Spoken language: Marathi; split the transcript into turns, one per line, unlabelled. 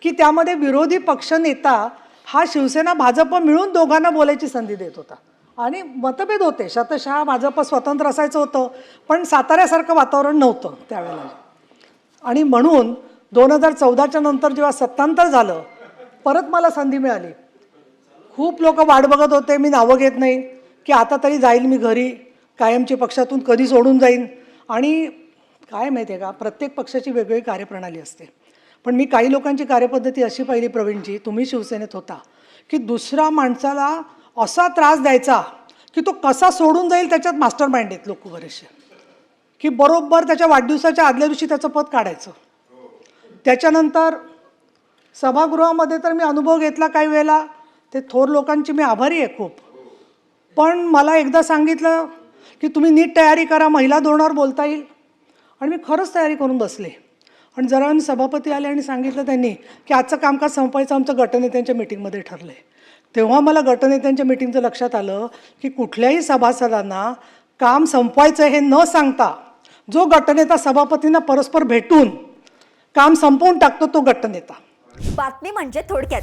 की त्यामध्ये विरोधी पक्षनेता हा शिवसेना भाजप मिळून दोघांना बोलायची संधी देत होता आणि मतभेद होते. शतशः भाजप स्वतंत्र असायचं होतं, पण साताऱ्यासारखं वातावरण नव्हतं त्यावेळेला. आणि म्हणून 2014च्या नंतर जेव्हा सत्तांतर झालं, परत मला संधी मिळाली. खूप लोक वाट बघत होते, मी नावं घेत नाही, की आता तरी जाईल मी घरी, कायमची पक्षातून कधी सोडून जाईन. आणि काय माहिती आहे का, प्रत्येक पक्षाची वेगवेगळी कार्यप्रणाली असते. पण मी काही लोकांची कार्यपद्धती अशी पाहिली, प्रवीणजी तुम्ही शिवसेनेत होता, की दुसऱ्या माणसाला असा त्रास द्यायचा की तो कसा सोडून जाईल त्याच्यात मास्टर माइंड आहेत लोक बरेचसे, की बरोबर त्याच्या वाढदिवसाच्या आदल्या दिवशी त्याचं पद काढायचं. त्याच्यानंतर सभागृहामध्ये तर मी अनुभव घेतला काही वेळेला, ते थोर लोकांची मी आभारी आहे खूप. पण मला एकदा सांगितलं की तुम्ही नीट तयारी करा, महिला धोरणावर बोलता येईल. आणि मी खरंच तयारी करून बसले. आणि जरा सभापती आले आणि सांगितलं त्यांनी की आजचं कामकाज संपवायचं आमचं गटनेत्यांच्या मिटिंगमध्ये ठरलं आहे. तेव्हा मला गटनेत्यांच्या मिटिंगचं लक्षात आलं की कुठल्याही सभासदांना काम संपवायचं हे न सांगता जो गटनेता सभापतींना परस्पर भेटून काम संपवून टाकतो तो गटनेता.
बातमी म्हणजे थोडक्यात.